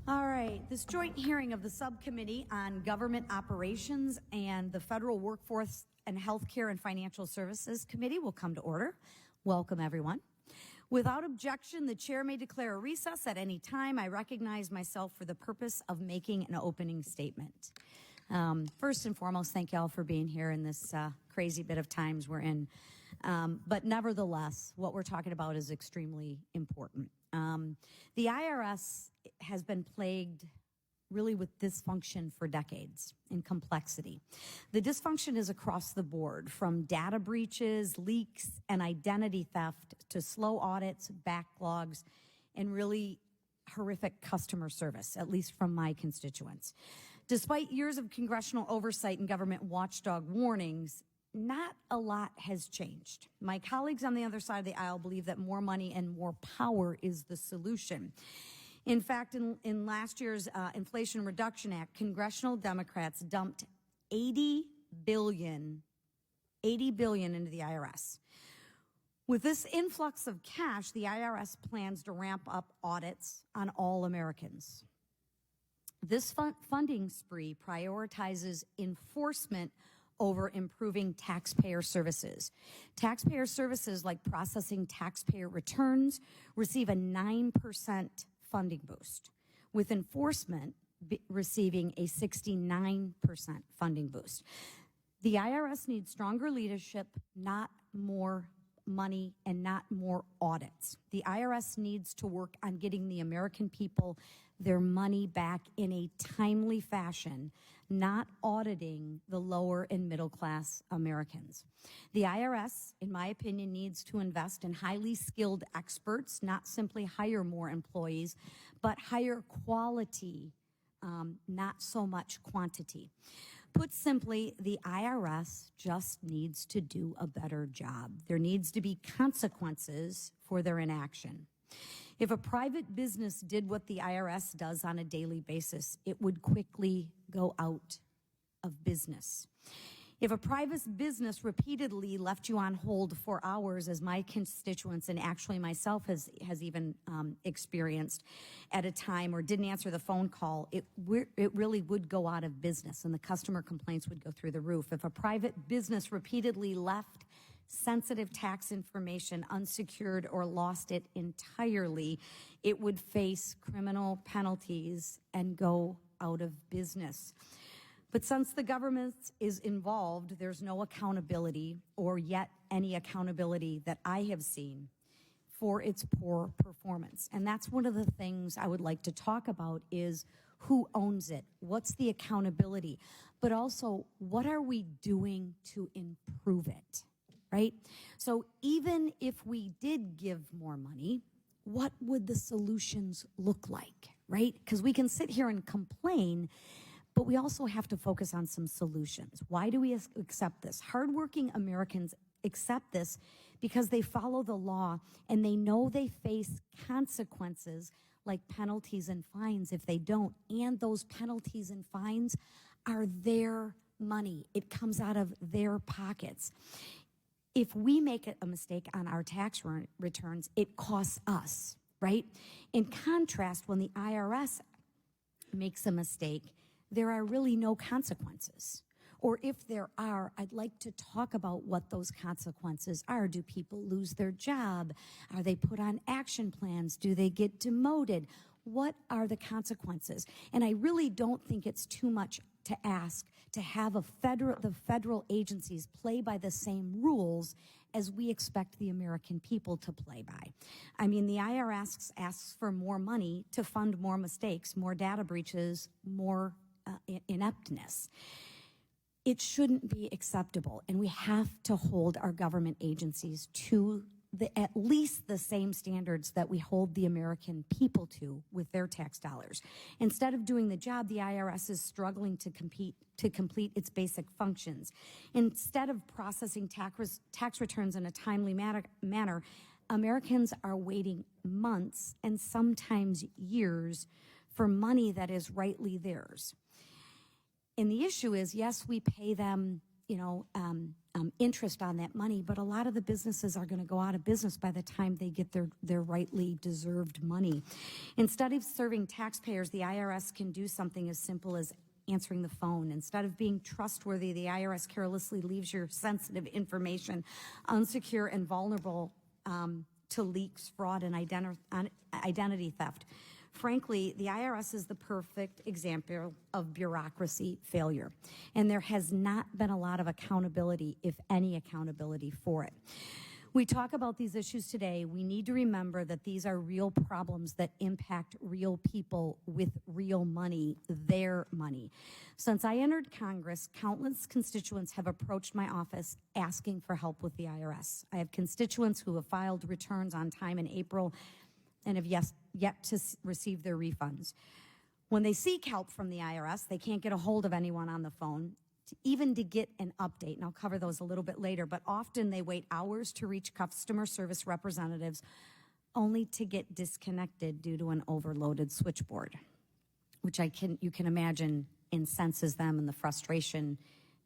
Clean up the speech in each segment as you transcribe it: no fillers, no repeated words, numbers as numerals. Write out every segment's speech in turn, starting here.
All right, this joint hearing of the Subcommittee on Government Operations and the Federal Workforce and Healthcare and Financial Services Committee will come to order. Welcome, everyone. Without objection, the chair may declare a recess at any time. I recognize myself for the purpose of making an opening statement. First and foremost, thank you all for being here in this crazy bit of times we're in. But nevertheless, what we're talking about is extremely important. The IRS has been plagued really with dysfunction for decades and complexity. The dysfunction is across the board, from data breaches, leaks, and identity theft to slow audits, backlogs, and really horrific customer service, at least from my constituents. Despite years of congressional oversight and government watchdog warnings, not a lot has changed. My colleagues on the other side of the aisle believe that more money and more power is the solution. In fact, in last year's Inflation Reduction Act, congressional Democrats dumped $80 billion into the IRS. With this influx of cash, the IRS plans to ramp up audits on all Americans. This funding spree prioritizes enforcement over improving taxpayer services. Taxpayer services like processing taxpayer returns receive a 9% funding boost, with enforcement receiving a 69% funding boost. The IRS needs stronger leadership, not more money and not more audits. The IRS needs to work on getting the American people their money back in a timely fashion, not auditing the lower and middle class Americans. The IRS, in my opinion, needs to invest in highly skilled experts, not simply hire more employees, but hire quality, not so much quantity. Put simply, the IRS just needs to do a better job. There needs to be consequences for their inaction. If a private business did what the IRS does on a daily basis, it would quickly go out of business. If a private business repeatedly left you on hold for hours, as my constituents and actually myself has even experienced at a time, or didn't answer the phone call, it really would go out of business and the customer complaints would go through the roof. If a private business repeatedly left sensitive tax information unsecured or lost it entirely, it would face criminal penalties and go out of business. But since the government is involved, there's no accountability, or yet any accountability that I have seen, for its poor performance. And that's one of the things I would like to talk about, is who owns it? What's the accountability? But also, what are we doing to improve it, right? So even if we did give more money, what would the solutions look like, right? Because we can sit here and complain, but we also have to focus on some solutions. Why do we accept this? Hardworking Americans accept this because they follow the law and they know they face consequences like penalties and fines if they don't. And those penalties and fines are their money. It comes out of their pockets. If we make a mistake on our tax returns, it costs us, right? In contrast, when the IRS makes a mistake, there are really no consequences. Or if there are, I'd like to talk about what those consequences are. Do people lose their job? Are they put on action plans? Do they get demoted? What are the consequences? And I really don't think it's too much to ask to have the federal agencies play by the same rules as we expect the American people to play by. I mean, the IRS asks for more money to fund more mistakes, more data breaches, more ineptness. It shouldn't be acceptable, and we have to hold our government agencies to at least the same standards that we hold the American people to with their tax dollars. Instead of doing the job, the IRS is struggling to complete its basic functions. Instead of processing tax returns in a timely manner, Americans are waiting months and sometimes years for money that is rightly theirs. And the issue is, yes, we pay them interest on that money, but a lot of the businesses are going to go out of business by the time they get their rightly deserved money. Instead of serving taxpayers, the IRS can do something as simple as answering the phone. Instead of being trustworthy, the IRS carelessly leaves your sensitive information unsecure and vulnerable to leaks, fraud, and identity theft. Frankly, the IRS is the perfect example of bureaucracy failure, and there has not been a lot of accountability, if any accountability, for it. We talk about these issues today. We need to remember that these are real problems that impact real people with real money, their money. Since I entered Congress, countless constituents have approached my office asking for help with the IRS. I have constituents who have filed returns on time in April and have yet to receive their refunds. When they seek help from the IRS, they can't get a hold of anyone on the phone, even to get an update, and I'll cover those a little bit later, but often they wait hours to reach customer service representatives only to get disconnected due to an overloaded switchboard, which you can imagine incenses them, and the frustration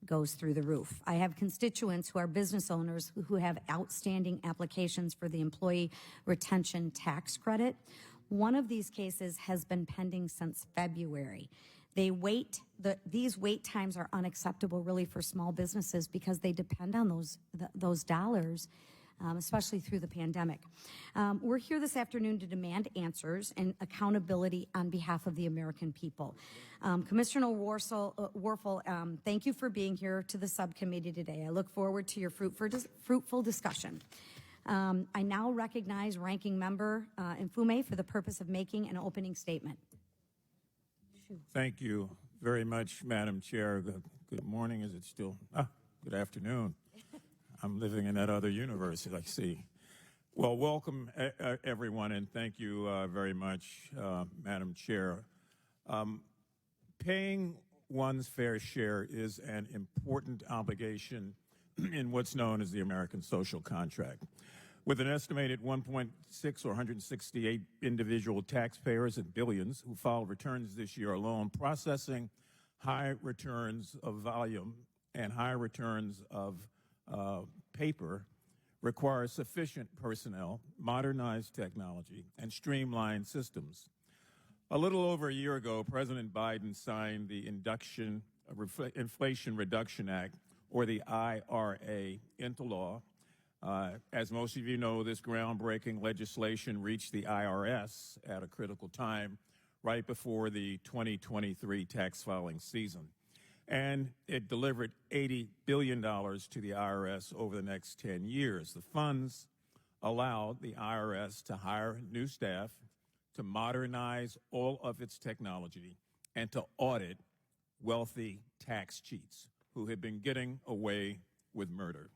goes through the roof. I have constituents who are business owners who have outstanding applications for the employee retention tax credit. One of these cases has been pending since February. These wait times are unacceptable really for small businesses because they depend on those dollars, especially through the pandemic. We're here this afternoon to demand answers and accountability on behalf of the American people. Commissioner Warfel, thank you for being here to the subcommittee today. I look forward to your fruitful discussion. I now recognize Ranking Member Mfume for the purpose of making an opening statement. Thank you very much, Madam Chair. Good morning. Is it still? Good afternoon. I'm living in that other universe, I see. Well, welcome, everyone, and thank you very much, Madam Chair. Paying one's fair share is an important obligation in what's known as the American social contract. With an estimated 1.6 or 168 individual taxpayers and billions who filed returns this year alone, processing high returns of volume and high returns of paper requires sufficient personnel, modernized technology, and streamlined systems. A little over a year ago, President Biden signed the Inflation Reduction Act, or the IRA, into law. As most of you know, this groundbreaking legislation reached the IRS at a critical time right before the 2023 tax filing season. And it delivered $80 billion to the IRS over the next 10 years. The funds allowed the IRS to hire new staff, to modernize all of its technology, and to audit wealthy tax cheats who had been getting away with murder.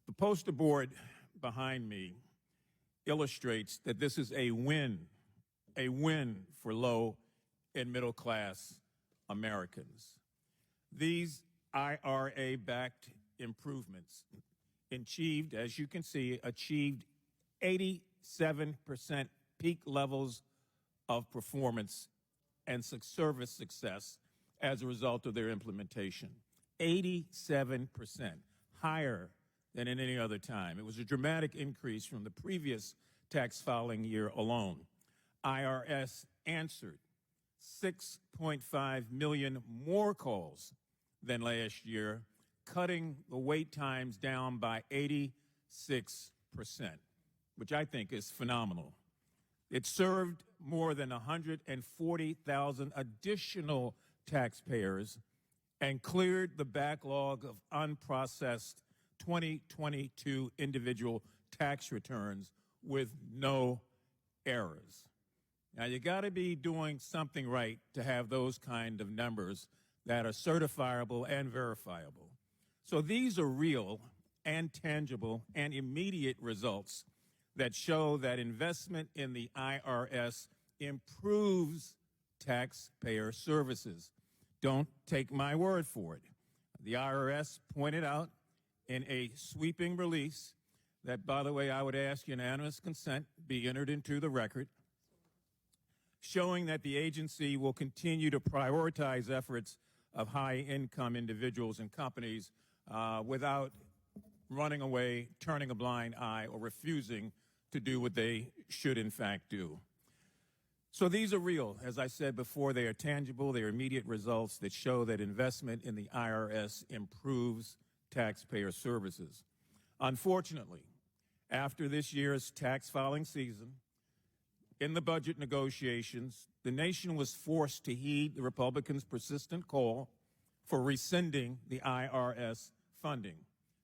The poster board behind me illustrates that this is a win for low and middle class Americans. These IRA-backed improvements achieved, as you can see, 87% peak levels of performance and service success as a result of their implementation. 87%, higher than in any other time. It was a dramatic increase from the previous tax filing year alone. IRS answered 6.5 million more calls than last year, cutting the wait times down by 86%, which I think is phenomenal. It served more than 140,000 additional taxpayers and cleared the backlog of unprocessed 2022 individual tax returns with no errors. Now, you got to be doing something right to have those kind of numbers that are certifiable and verifiable. So these are real and tangible and immediate results that show that investment in the IRS improves taxpayer services. Don't take my word for it. The IRS pointed out in a sweeping release that, by the way, I would ask unanimous consent be entered into the record, showing that the agency will continue to prioritize efforts of high-income individuals and companies without running away, turning a blind eye, or refusing to do what they should in fact do. So these are real. As I said before, they are tangible. They are immediate results that show that investment in the IRS improves taxpayer services. Unfortunately, after this year's tax filing season, in the budget negotiations, the nation was forced to heed the Republicans' persistent call for rescinding the IRS funding.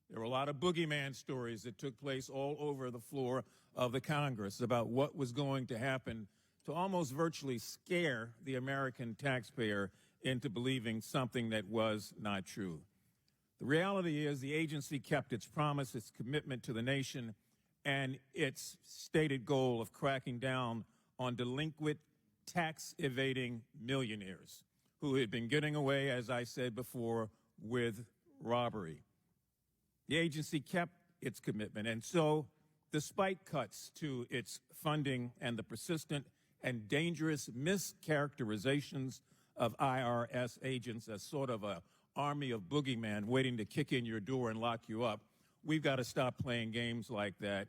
There were a lot of boogeyman stories that took place all over the floor of the Congress about what was going to happen to almost virtually scare the American taxpayer into believing something that was not true. The reality is the agency kept its promise, its commitment to the nation, and its stated goal of cracking down on delinquent, tax-evading millionaires who had been getting away, as I said before, with robbery. The agency kept its commitment, and so, despite cuts to its funding and the persistent and dangerous mischaracterizations of IRS agents as sort of an army of boogeymen waiting to kick in your door and lock you up, we've got to stop playing games like that,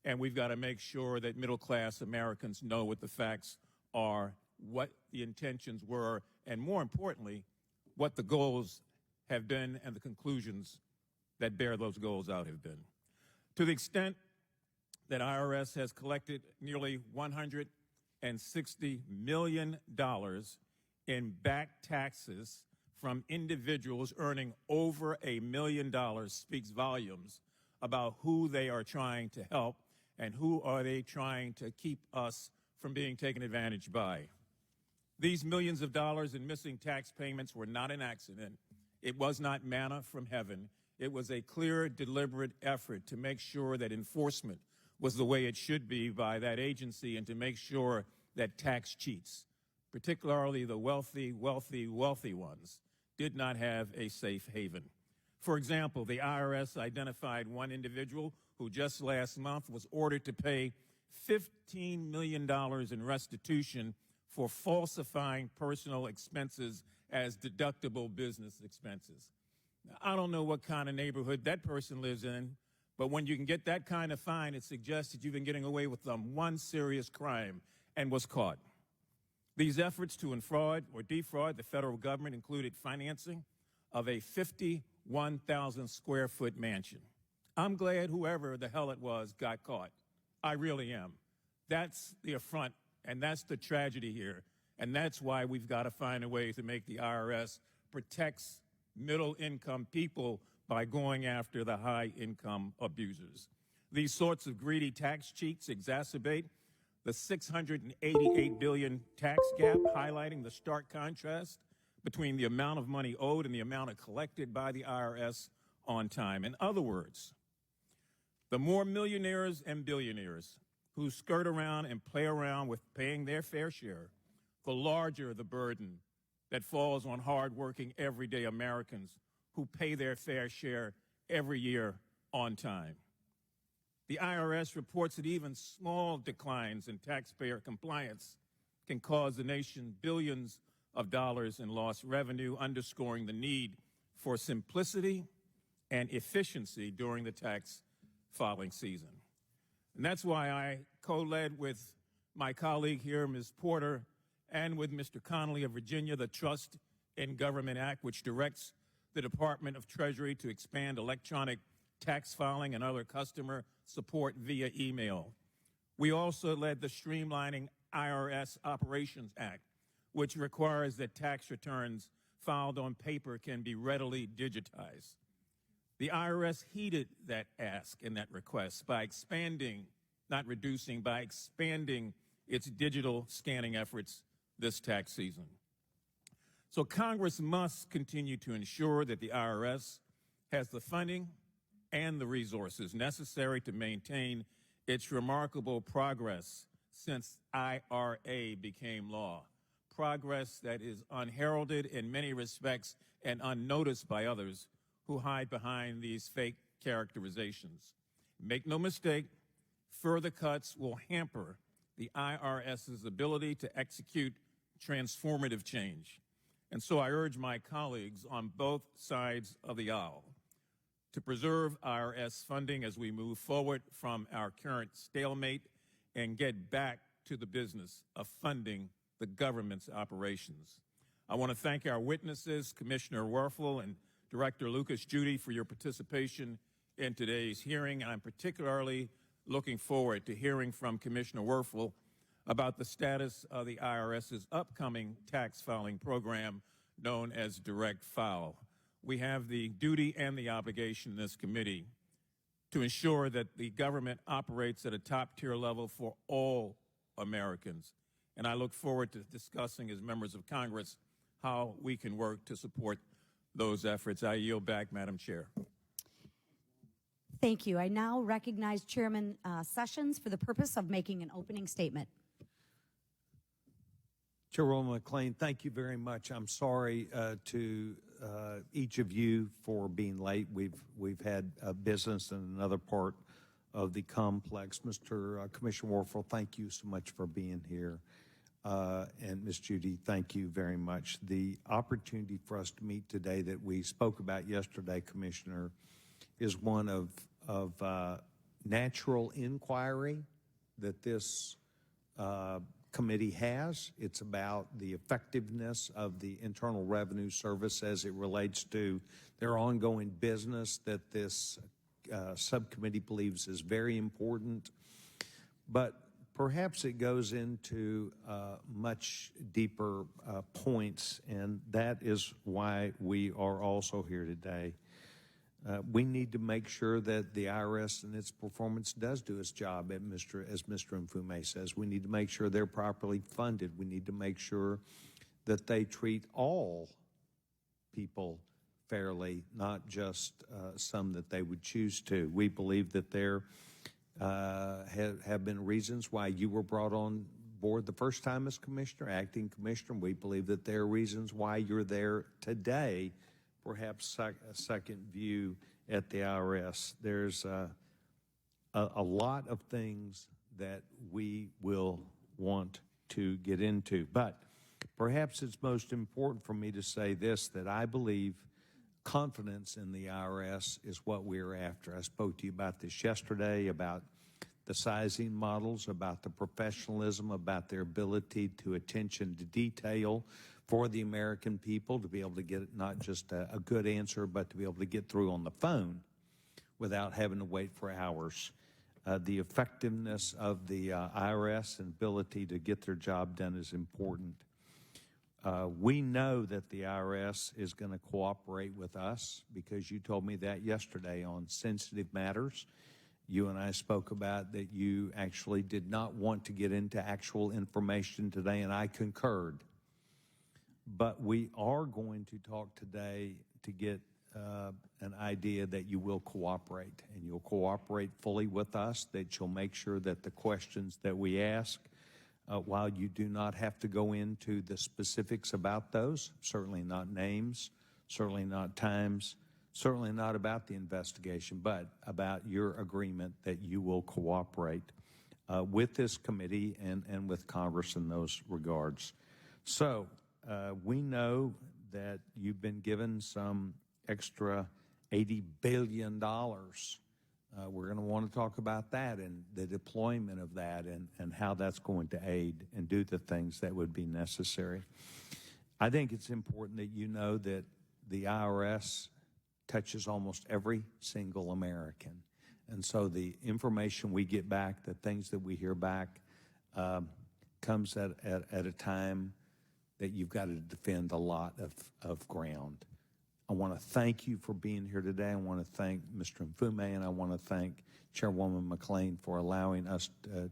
and we've got to make sure that middle-class Americans know what the facts are, what the intentions were, and more importantly, what the goals have been and the conclusions that bear those goals out have been. To the extent that IRS has collected nearly $160 million in back taxes from individuals earning over $1 million speaks volumes about who they are trying to help and who are they trying to keep us from being taken advantage by. These millions of dollars in missing tax payments were not an accident. It was not manna from heaven. It was a clear, deliberate effort to make sure that enforcement was the way it should be by that agency and to make sure that tax cheats, particularly the wealthy ones, did not have a safe haven. For example, the IRS identified one individual who just last month was ordered to pay $15 million in restitution for falsifying personal expenses as deductible business expenses. Now, I don't know what kind of neighborhood that person lives in, but when you can get that kind of fine, it suggests that you've been getting away with one serious crime and was caught. These efforts to defraud the federal government included financing of a 51,000 square foot mansion. I'm glad whoever the hell it was got caught. I really am. That's the affront, and that's the tragedy here. And that's why we've got to find a way to make the IRS protects middle-income people by going after the high-income abusers. These sorts of greedy tax cheats exacerbate the $688 billion tax gap, highlighting the stark contrast between the amount of money owed and the amount collected by the IRS on time. In other words, the more millionaires and billionaires who skirt around and play around with paying their fair share, the larger the burden that falls on hardworking, everyday Americans who pay their fair share every year on time. The IRS reports that even small declines in taxpayer compliance can cause the nation billions of dollars in lost revenue, underscoring the need for simplicity and efficiency during the tax filing season. And that's why I co-led with my colleague here, Ms. Porter, and with Mr. Connolly of Virginia, the Trust in Government Act, which directs the Department of Treasury to expand electronic tax filing and other customer support via email. We also led the Streamlining IRS Operations Act, which requires that tax returns filed on paper can be readily digitized. The IRS heeded that ask and that request by expanding, not reducing, by expanding its digital scanning efforts this tax season. So Congress must continue to ensure that the IRS has the funding and the resources necessary to maintain its remarkable progress since IRA became law. Progress that is unheralded in many respects and unnoticed by others who hide behind these fake characterizations. Make no mistake, further cuts will hamper the IRS's ability to execute transformative change. And so I urge my colleagues on both sides of the aisle to preserve IRS funding as we move forward from our current stalemate and get back to the business of funding the government's operations. I want to thank our witnesses, Commissioner Werfel and Director Lucas Judy, for your participation in today's hearing. I'm particularly looking forward to hearing from Commissioner Werfel about the status of the IRS's upcoming tax filing program known as Direct File. We have the duty and the obligation in this committee to ensure that the government operates at a top-tier level for all Americans. And I look forward to discussing as members of Congress how we can work to support those efforts. I yield back, Madam Chair. Thank you. I now recognize Chairman Sessions for the purpose of making an opening statement. Chairwoman McClain, thank you very much. I'm sorry to each of you for being late. We've had business in another part of the complex. Mr. Commissioner Werfel, thank you so much for being here. And Ms. Judy, thank you very much. The opportunity for us to meet today that we spoke about yesterday, Commissioner, is one of natural inquiry that this committee has. It's about the effectiveness of the Internal Revenue Service as it relates to their ongoing business that this subcommittee believes is very important. But perhaps it goes into much deeper points, and that is why we are also here today. We need to make sure that the IRS and its performance does do its job, as Mr. Mfume says. We need to make sure they're properly funded. We need to make sure that they treat all people fairly, not just some that they would choose to. We believe that there have been reasons why you were brought on board the first time as commissioner, acting commissioner. We believe that there are reasons why you're there today, perhaps a second view at the IRS. There's a lot of things that we will want to get into, but perhaps it's most important for me to say this, that I believe confidence in the IRS is what we're after. I spoke to you about this yesterday, about the sizing models, about the professionalism, about their ability to attention to detail for the American people, to be able to get not just a good answer, but to be able to get through on the phone without having to wait for hours. The effectiveness of the IRS and ability to get their job done is important. We know that the IRS is going to cooperate with us because you told me that yesterday on sensitive matters. You and I spoke about that you actually did not want to get into actual information today, and I concurred. But we are going to talk today to get an idea that you will cooperate, and you'll cooperate fully with us, that you'll make sure that the questions that we ask, while you do not have to go into the specifics about those, certainly not names, certainly not times, certainly not about the investigation, but about your agreement that you will cooperate with this committee and with Congress in those regards. So we know that you've been given some extra $80 billion. We're going to want to talk about that and the deployment of that and how that's going to aid and do the things that would be necessary. I think it's important that you know that the IRS touches almost every single American. And so the information we get back, the things that we hear back, comes at a time that you've got to defend a lot of ground. I want to thank you for being here today. I want to thank Mr. Mfume, and I want to thank Chairwoman McClain for allowing us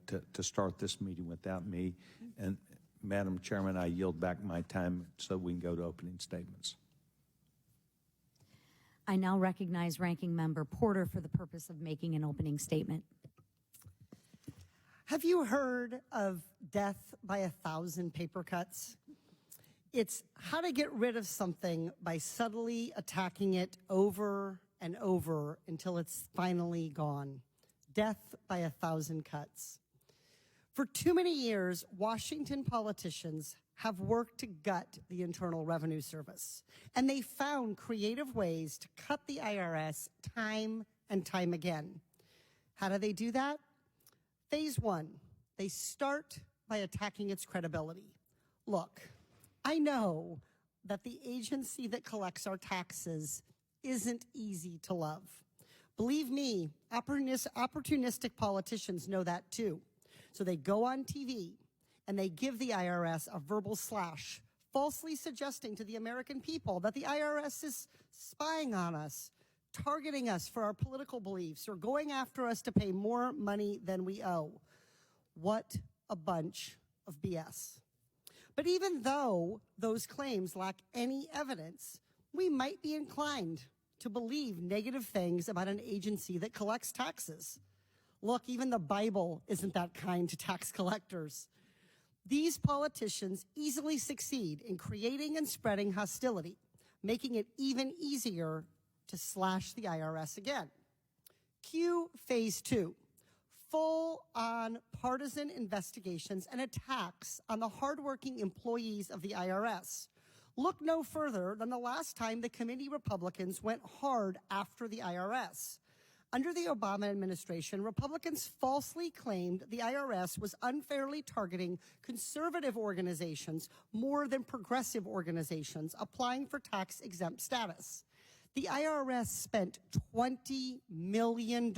to start this meeting without me. And Madam Chairman, I yield back my time so we can go to opening statements. I now recognize Ranking Member Porter for the purpose of making an opening statement. Have you heard of death by 1,000 paper cuts? It's how to get rid of something by subtly attacking it over and over until it's finally gone. Death by 1,000 cuts. For too many years, Washington politicians have worked to gut the Internal Revenue Service, and they found creative ways to cut the IRS time and time again. How do they do that? Phase one, they start by attacking its credibility. Look, I know that the agency that collects our taxes isn't easy to love. Believe me, opportunistic politicians know that too. So they go on TV and they give the IRS a verbal slash, falsely suggesting to the American people that the IRS is spying on us, targeting us for our political beliefs, or going after us to pay more money than we owe. What a bunch of BS. But even though those claims lack any evidence, we might be inclined to believe negative things about an agency that collects taxes. Look, even the Bible isn't that kind to tax collectors. These politicians easily succeed in creating and spreading hostility, making it even easier to slash the IRS again. Cue phase two, full-on partisan investigations and attacks on the hardworking employees of the IRS. Look no further than the last time the committee Republicans went hard after the IRS. Under the Obama administration, Republicans falsely claimed the IRS was unfairly targeting conservative organizations more than progressive organizations applying for tax-exempt status. The IRS spent $20 million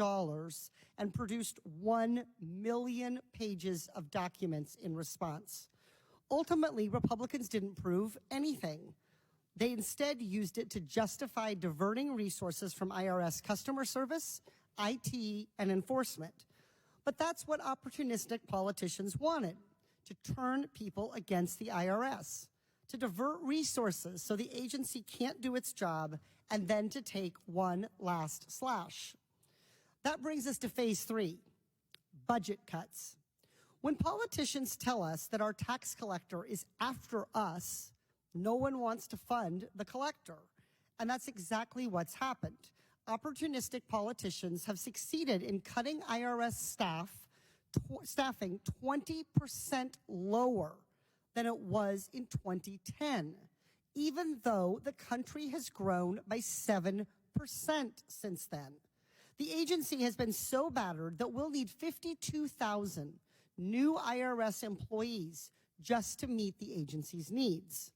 and produced 1 million pages of documents in response. Ultimately, Republicans didn't prove anything. They instead used it to justify diverting resources from IRS customer service, IT, and enforcement. But that's what opportunistic politicians wanted, to turn people against the IRS, to divert resources so the agency can't do its job, and then to take one last slash. That brings us to phase three, budget cuts. When politicians tell us that our tax collector is after us, no one wants to fund the collector. And that's exactly what's happened. Opportunistic politicians have succeeded in cutting IRS staffing 20% lower than it was in 2010, even though the country has grown by 7% since then. The agency has been so battered that we'll need 52,000 new IRS employees just to meet the agency's needs.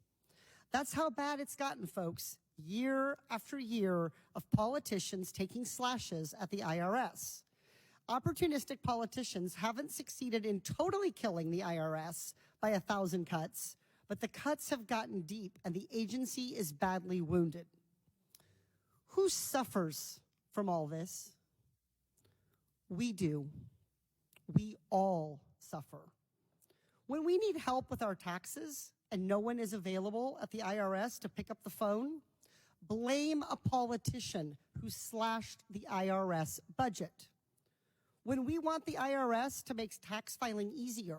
That's how bad it's gotten, folks. Year after year of politicians taking slashes at the IRS. Opportunistic politicians haven't succeeded in totally killing the IRS by 1,000 cuts, but the cuts have gotten deep and the agency is badly wounded. Who suffers from all this? We do. We all suffer. When we need help with our taxes and no one is available at the IRS to pick up the phone, blame a politician who slashed the IRS budget. When we want the IRS to make tax filing easier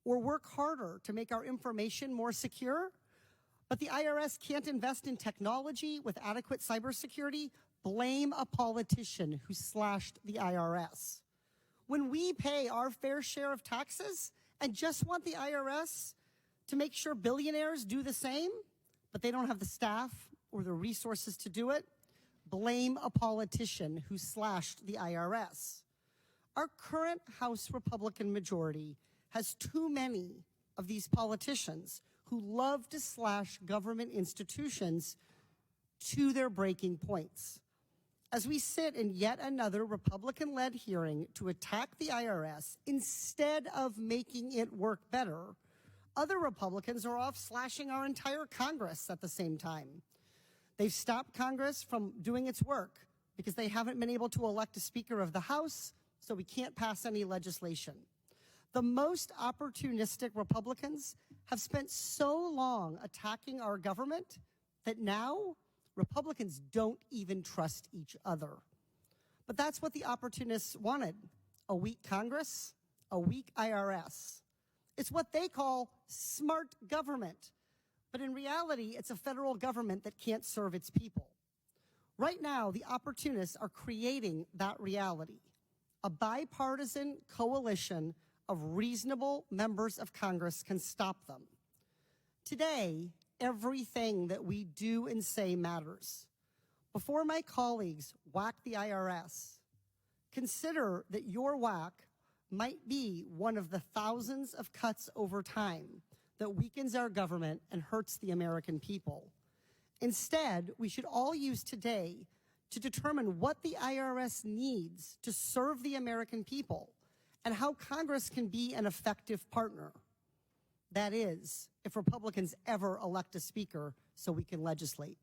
or work harder to make our information more secure, but the IRS can't invest in technology with adequate cybersecurity, blame a politician who slashed the IRS. When we pay our fair share of taxes and just want the IRS to make sure billionaires do the same, but they don't have the staff or the resources to do it, blame a politician who slashed the IRS. Our current House Republican majority has too many of these politicians who love to slash government institutions to their breaking points. As we sit in yet another Republican-led hearing to attack the IRS instead of making it work better, other Republicans are off slashing our entire Congress at the same time. They've stopped Congress from doing its work because they haven't been able to elect a Speaker of the House, so we can't pass any legislation. The most opportunistic Republicans have spent so long attacking our government that now Republicans don't even trust each other. But that's what the opportunists wanted, a weak Congress, a weak IRS. It's what they call smart government. But in reality, it's a federal government that can't serve its people. Right now, the opportunists are creating that reality, a bipartisan coalition of reasonable members of Congress can stop them. Today, everything that we do and say matters. Before my colleagues whack the IRS, consider that your whack might be one of the thousands of cuts over time that weakens our government and hurts the American people. Instead, we should all use today to determine what the IRS needs to serve the American people and how Congress can be an effective partner. That is, if Republicans ever elect a speaker so we can legislate.